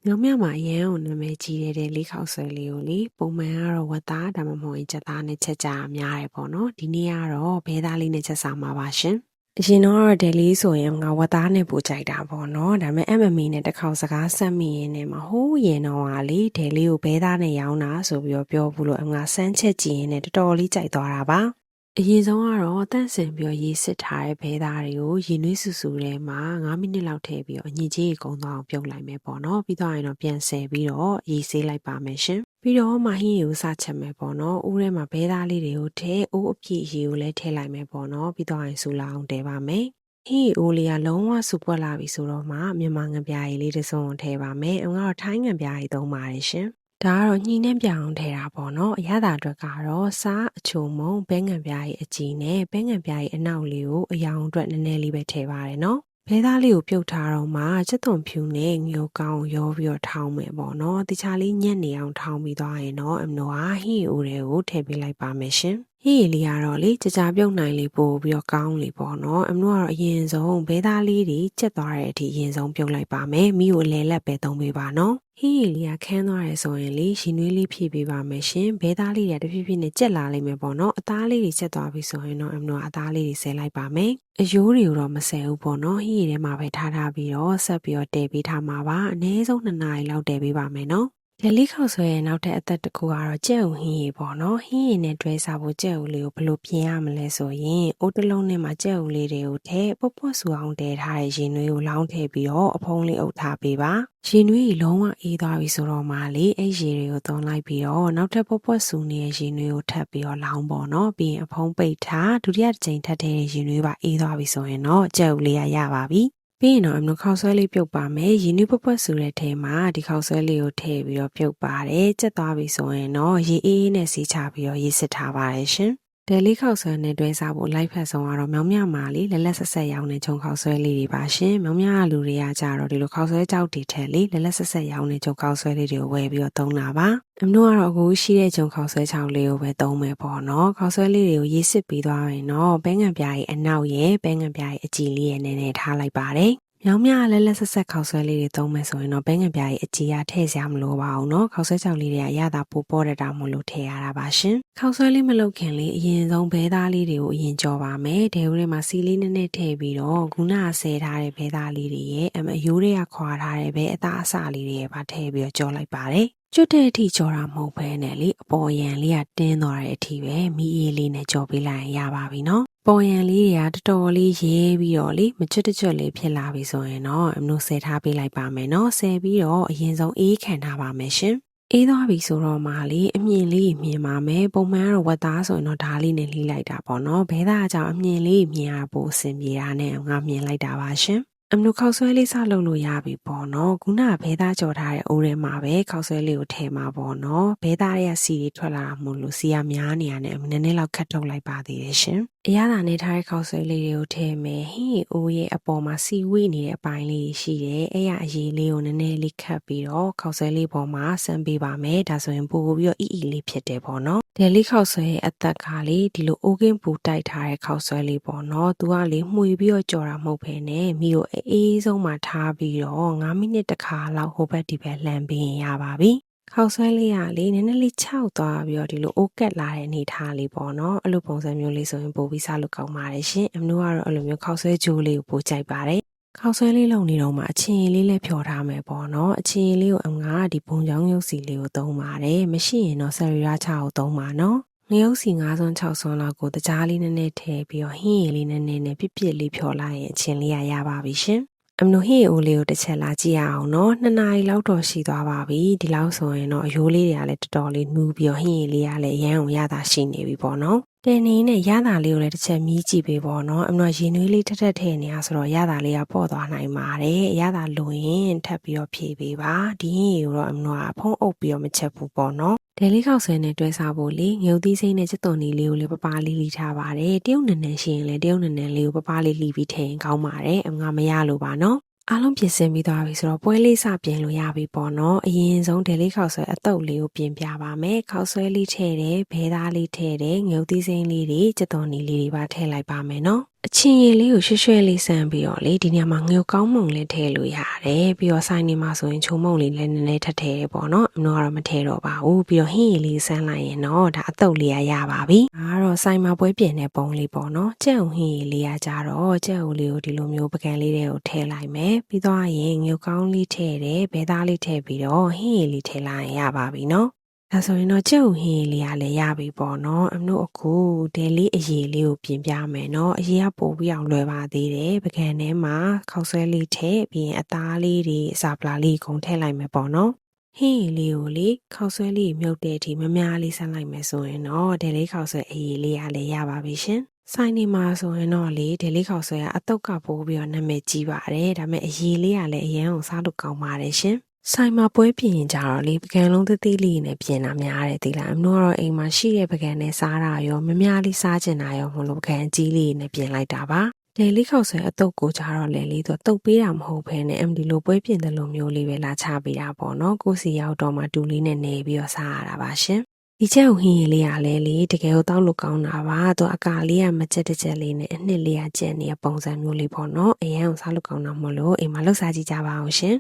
မြောင်မြမှာအရန်ကိုနာမည်ကြီးတဲ့လေးခေါက်ဆွဲလေးကိုလေပုံမှန်ကတော့ဝတ်သားဒါမှမဟုတ်ချက်သားနဲ့ချက်ကြများတယ်ပေါ့နော်ဒီနေ့ကတော့ဘဲသားလေးနဲ့ချက်စားမှာပါရှင်အရင်တော့ဒယ်လေးဆိုရင်ငါဝတ်သားနဲ့ပို့ကြိုက်တာပေါ့နော်ဒါပေမဲ့အမမီနဲ့တစ်ခေါက်စကားဆက်မိရင်းနဲ့မဟိုးရင်တော့ကလေဒယ်လေးကိုဘဲသားနဲ့ရောင်းတာဆိုပြီးပြောဘူးလို့ငါစမ်းချက်ကြည့်ရင်းနဲ့တော်တော်လေးကြိုက်သွားတာပါအရင်ဆုံးကတော့တန့်စင်ပြီးရေးစစ်ထားတဲ့ဘဲသားတွေကိုရေနွေးဆူဆူထဲမှာ9မိနစ်လောက်ထည့်ပြီးအညစ်အကြေးကုန်းသွားအောင်ပြုတ်လိုက်မယ်ပေါ့နော်ပြီးတော့ရင်တော့ပြန်ဆယ်ပြီးတော့ရေဆေးလိုက်ပါမယ်ရှင်ပြီးတော့မဟင်းရေကိုစချက်မယ်ပေါ့နော်ဦးထဲမှာဘဲသားလေးတွေကိုထည့်ဦးအပြည့်ရေကိုလည်းထည့်လိုက်မယ်ပေါ့နော်ပြီးတော့ရင်ဆူလာအောင်တဲပါမယ်ဟင်းအိုးလေးကလုံးဝဆူပွက်လာပြီဆိုတော့မှမြန်မာငံပြားရည်လေးတစ်စုံထည့်ပါမယ်ငါကတော့ထိုင်းငံပြားရည်သုံးပါတယ်ရှင်ဒါကတော့ညှိနှင်းပြအောင်ထည့်တာပေါ့နော်အရသာအတွက်ကတော့စားအချိုမုံဘဲငံပြားရဲ့အကြီးနဲ့ဘဲငံပြားရဲ့အနောက်လေးကိုအယောင်အတွက်နည်းနည်းလေးပဲထည့်ပါတယ်နော်ဘဲသားလေးကိုပြုတ်ထားတော့မှချက်သွန်ဖြူနဲ့ငိုကောင်းရောပြီးတော့ထောင်းမယ်ပေါ့နော်တခြားလေးညက်နေအောင်ထောင်းပြီးသွားရင်တော့အမနိုကဟင်းအိုတွေကိုထည့်ပေးလိုက်ပါမယ်ရှင်ဟင်းရည်လေးကတော့လေကြကြပြုတ်နိုင်လေးပို့ပြီးတော့ကောင်းလေပေါ့နော်အမနိုကတော့အရင်ဆုံးဘဲသားလေးတွေချက်သွားတဲ့အထိအရင်ဆုံးပြုတ်လိုက်ပါမယ်မိကိုလဲလက်ပဲသုံးပေးပါနော်ဟင်းရည်လေးကခန်းသွားရဲဆိုရင်လေရှင်နွေးလေးဖြည့်ပေးပါမယ်ရှင်ဘဲသားလေးတွေတဖြည်းဖြည်းနဲ့ကြက်လာလိမ့်မယ်ပေါ့နော်အသားလေးတွေချက်သွားပြီဆိုရင်တော့အမနိုကအသားလေးတွေဆဲလိုက်ပါမယ်အယိုးတွေကိုတော့မဆဲဘူးပေါ့နော်ဟင်းရည်ထဲမှာပဲထားပြီးတော့ဆက်ပြီးတော့တည်ပေးထားမှာပါအနည်းဆုံး2နာရီလောက်တည်ပေးပါမယ်နော်ဒလီခောက်ဆွဲရဲ့နောက်ထပ်အသက်တစ်ခုကတော့ကြက်ဥဟင်းရည်ပေါ့နော်ဟင်းရည်နဲ့တွဲစားဖို့ကြက်ဥလေးကိုဘယ်လိုပြင်ရမလဲဆိုရင်အိုးတစ်လုံးနဲ့မှာကြက်ဥလေးတွေကိုထည့်ပုတ်ပုတ်ဆူအောင်တည်ထားတဲ့ရင်နွေးကိုလောင်းထည့်ပြီးတော့အဖုံးလေးအုပ်ထားပေးပါရင်နွေးကြီးလုံးဝအေးသွားပြီဆိုတော့မှလေအဲ့ရေတွေကိုသွန်းလိုက်ပြီးတော့နောက်ထပ်ပုတ်ပုတ်ဆူနေတဲ့ရင်နွေးကိုထပ်ပြီးတော့လောင်းပေါ့နော်ပြီးရင်အဖုံးပိတ်ထားဒုတိယတစ်ချိန်ထပ်တဲ့ရင်နွေးပါအေးသွားပြီဆိုရင်တော့ကြက်ဥလေးရပါပြီပြီးရင်တော့အမခေါက်ဆွဲလေးပြုတ်ပါမယ်ရင်းနှီးပွက်ပွက်ဆူတဲ့ထဲမှာဒီခေါက်ဆွဲလေးကိုထည့်ပြီးတော့ပြုတ်ပါတယ်ကျက်သွားပြီဆိုရင်တော့ရေအေးအေးနဲ့စီးချပြီးတော့ရေစစ်ထားပါတယ်ရှင်ဒယ်လေးခေါက်ဆွဲနဲ့တွဲစားဖို့လိုက်ဖက်ဆုံးကတော့မြောင်းမြမာလေးလက်လက်ဆက်ဆက်ရောင်းနေဂျုံခေါက်ဆွဲလေးတွေပါရှင်မြောင်းမြကလူတွေကကြတော့ဒီလိုခေါက်ဆွဲကြောက်တွေထက်လေးလက်လက်ဆက်ဆက်ရောင်းနေဂျုံခေါက်ဆွဲလေးတွေကိုဝယ်ပြီးတော့သုံးတာပါအမတို့ကတော့အခုရှိတဲ့ဂျုံခေါက်ဆွဲချောင်းလေးကိုပဲသုံးမယ်ပေါ့နော်ခေါက်ဆွဲလေးတွေကိုရေစစ်ပြီးသွားရင်တော့ဘဲငံပြားရဲ့အနောက်ရဲ့ဘဲငံပြားရဲ့အကြည်လေးရဲ့နည်းနည်းထားလိုက်ပါတယ်မြောင်မြလက်လက်ဆက်ဆက်ခေါက်ဆွဲလေးတွေသုံးမယ်ဆိုရင်တော့ဘဲငပြားကြီးအကြီးအထည့်စရာမလိုပါဘူးเนาะခေါက်ဆွဲကြောက်လေးတွေကအရသာပိုပေါ်တတာမို့လို့ထည့်ရတာပါရှင်ခေါက်ဆွဲလေးမလုပ်ခင်လေးအရင်ဆုံးဘဲသားလေးတွေကိုအရင်ကြော်ပါမယ်ဒဲဦးထဲမှာစီလေးနည်းနည်းထည့်ပြီးတော့ခုနကဆဲထားတဲ့ဘဲသားလေးတွေရဲ့အယိုးတွေကခွာထားတဲ့ဘဲအသားအစလေးတွေရဲ့ပါထည့်ပြီးတော့ကြော်လိုက်ပါတယ်ကျွတ်တဲ့အထိကြော်တာမဟုတ်ဘဲနဲ့လေအပေါ်ရန်လေးကတင်းသွားတဲ့အထိပဲမီးအေးလေးနဲ့ကြော်ပေးလိုက်ရင်ရပါပြီเนาะပေါ်ရန်လေးတွေကတော်တော်လေးရေးပြီးတော့လေမချွတ်တချွတ်လေးဖြစ်လာပြီဆိုရင်တော့အမလို့ဆယ်ထားပေးလိုက်ပါမယ်နော်ဆယ်ပြီးတော့အရင်ဆုံးအေးခံထားပါမယ်ရှင်အေးသွားပြီဆိုတော့မှလေအမြင်လေးမြင်ပါမယ်ပုံမှန်ကတော့ဝတ်သားဆိုရင်တော့ဓာလေးနဲ့လှိလိုက်တာပေါ့နော်ဘဲသားကြောင့်အမြင်လေးမြင်ရဖို့အဆင်ပြေတာနဲ့ငါမြင်လိုက်တာပါရှင်အမလို့ခောက်ဆွဲလေးစလုပ်လို့ရပြီပေါ့နော်ခုနကဘဲသားကြော်ထားတဲ့အိုးထဲမှာပဲခောက်ဆွဲလေးကိုထည့်မှာပေါ့နော်ဘဲသားရဲ့စီတွေထွက်လာတာမို့လို့စီကများနေရနဲ့နည်းနည်းလောက်ခတ်ထုတ်လိုက်ပါသေးတယ်ရှင်အရသာနေထားတဲ့ခောက်ဆွဲလေးတွေကိုထည့်မယ်ဟင်းအိုးရဲ့အပေါ်မှာစီဝိနေတဲ့အပိုင်းလေးရှိတယ်အဲ့ရအရေးလေးကိုနည်းနည်းလေးခတ်ပြီးတော့ခောက်ဆွဲလေးပေါ်မှာဆန်းပေးပါမယ်ဒါဆိုရင်ပို့ပြီးတော့အီလေးဖြစ်တယ်ပေါ့နော်ဒယ်လေးခောက်ဆွဲရဲ့အသက်ကလေးဒီလိုအိုးကင်းပူတိုက်ထားတဲ့ခောက်ဆွဲလေးပေါ့နော်သူကလေမှွေပြီးတော့ကြော်တာမဟုတ်ဘဲနဲ့မိကိုအေးဆုံးမှာထားပြီးတော့9မိနစ်တခါလောက်ဟိုဘက်ဒီဘက်လှမ်းပေးရင်ရပါပြီခောက်ဆွဲလေးကလေနည်းနည်းလေးခြောက်သွားပြီးတော့ဒီလိုအိုးကက်လာတဲ့အနေထားလေးပေါ့နော်အဲ့လိုပုံစံမျိုးလေးဆိုရင်ပို့ပြီးစားလို့ကောင်းပါတယ်ရှင်အမတို့ကတော့အဲ့လိုမျိုးခောက်ဆွဲဂျိုးလေးကိုပို့ကြိုက်ပါတယ်ခောက်ဆွဲလေးလုံနေတော့မှအချင်းလေးလည်းဖြော်ထားမယ်ပေါ့နော်အချင်းလေးကိုငါကဒီဘုံချောင်းရုပ်စီလေးကိုသုံးပါတယ်မရှိရင်တော့ဆယ်ရီရာချာကိုသုံးပါနော်ငရုတ်စီ9စွန်း6စွန်းလောက်ကိုတကြားလေးနည်းနည်းထည့်ပြီးတော့ဟင်းရည်လေးနည်းနည်းနဲ့ပြစ်ပြစ်လေးဖြော်လိုက်ရင်အချင်းလေးရပါပြီရှင်အမလို့ဟင်းအိုလေးကိုတစ်ချက်လာကြည့်ရအောင်နော်2နာရီလောက်တော့ရှိသွားပါပြီဒီလောက်ဆိုရင်တော့အယိုးလေးတွေကလည်းတော်တော်လေးနှူးပြီးတော့ဟင်းရည်လေးကလည်းရမ်းအောင်ရတာရှိနေပြီပေါ့နော်တင်နေနဲ့ရတာလေးကိုလည်းတစ်ချက်မြည်ကြည့်ပေးပေါ့နော်အမလို့ရင်နွေးလေးထက်ထည့်နေရဆိုတော့ရတာလေးကပေါ့သွားနိုင်ပါတယ်ရတာလိုရင်ထပ်ပြီးတော့ဖြည့်ပေးပါဒီဟင်းရည်ကိုတော့အမလို့ကဖုံးအုပ်ပြီးတော့မချက်ဘူးပေါ့နော်ဒယ်လေးခောက်ဆွဲနဲ့တွဲစားဖို့လေငုံသီးစိမ့်နဲ့ချက်သွန်လေးကိုလည်းပပလေးလိထားပါတယ်တရုတ်နန်းနန်းရှိရင်လည်းတရုတ်နန်းနန်းလေးကိုပပလေးလိပြီးထည့်ရင်ကောင်းပါတယ်အငါမရလို့ပါနော်အားလုံးပြင်ဆင်ပြီးသွားပြီဆိုတော့ပွဲလေးစပြင်လို့ရပြီပေါ့နော်အရင်ဆုံးဒယ်လေးခောက်ဆွဲအတုပ်လေးကိုပြင်ပြပါမယ်ခောက်ဆွဲလေးထည့်တယ်ဘဲသားလေးထည့်တယ်ငုံသီးစိမ့်လေးတွေချက်သွန်လေးတွေပါထည့်လိုက်ပါမယ်နော် အချင်းရည်လေးကိုရွှဲလေးဆန်းပြီးတော့လေဒီနေရာမှာငရုတ်ကောင်းမုံလေးထည့်လို့ရတယ်ပြီးတော့ဆိုင်နေမှာဆိုရင်ချုံမုံလေးလည်းနည်းနည်းထည့်ထည့်ပေါ့နော်အမတို့ကတော့မထည့်တော့ပါဘူးပြီးတော့ဟင်းရည်လေးဆန်းလိုက်ရင်တော့ဒါအတုပ်လေးရပါပြီဒါကတော့ဆိုင်မှာပွဲပြင်တဲ့ပုံလေးပေါ့နော်ကြက်ဥဟင်းရည်လေးရကြတော့ကြက်ဥလေးကိုဒီလိုမျိုးပကံလေးတွေကိုထည့်လိုက်မယ်ပြီးတော့ရင်ငရုတ်ကောင်းလေးထည့်တယ်ဘဲသားလေးထည့်ပြီးတော့ဟင်းရည်လေးထည့်လိုက်ရင်ရပါပြီနော်ဒါဆိုရင်တော့ကြက်ဥဟင်းလေးကလည်းရပြီပေါ့နော်အမတို့အခုဒဲလေးအရေးလေးကိုပြင်ပြမယ်နော်အရေးကပို့ပြီးအောင်လွယ်ပါသေးတယ်ပကံထဲမှာခောက်ဆွဲလေးထည့်ပြီးရင်အသားလေးတွေအစာပလာလေးကုန်ထည့်လိုက်မယ်ပေါ့နော်ဟင်းရည်လေးကိုလေခောက်ဆွဲလေးမြုပ်တဲ့အထိမများလေးဆန်းလိုက်မယ်ဆိုရင်တော့ဒဲလေးခောက်ဆွဲအရေးလေးကလည်းရပါပြီရှင်ဆိုင်နေမှာဆိုရင်တော့လေဒဲလေးခောက်ဆွဲကအတုတ်ကပိုးပြီးတော့နာမည်ကြီးပါတယ်ဒါပေမဲ့အရေးလေးကလည်းအရင်အောင်စားလို့ကောင်းပါတယ်ရှင်ဆိုင်မှာပွဲပြင်ရင်ကြတော့လေပကံလုံးသေးသေးလေးနဲ့ပြင်တာများတယ်ဒီလားအမတို့ကတော့အိမ်မှာရှိတဲ့ပကံနဲ့စားတာရောမများလေးစားကျင်တာရောမလို့ပကံအကြီးလေးနဲ့ပြင်လိုက်တာပါလေလေးခောက်ဆွဲအတုပ်ကိုကြတော့လေလေးတော့တုပ်ပေးတာမဟုတ်ဘဲနဲ့ဒီလိုပွဲပြင်တဲ့လိုမျိုးလေးပဲလာချပေးတာပေါ့နော်ကိုစီရောက်တော့မှတူလေးနဲ့နေပြီးတော့စားရတာပါရှင်ဒီချက်ဟင်းရည်လေးကလည်းလေတကယ်တော့တောက်လို့ကောင်းတာပါတော့အကာလေးကမကြက်တစ်ချက်လေးနဲ့အနှစ်လေးကကျက်နေတဲ့ပုံစံမျိုးလေးပေါ့နော်အရင်ကစားလို့ကောင်းတာမလို့အိမ်မှာလှုပ်စားကြည့်ကြပါအောင်ရှင်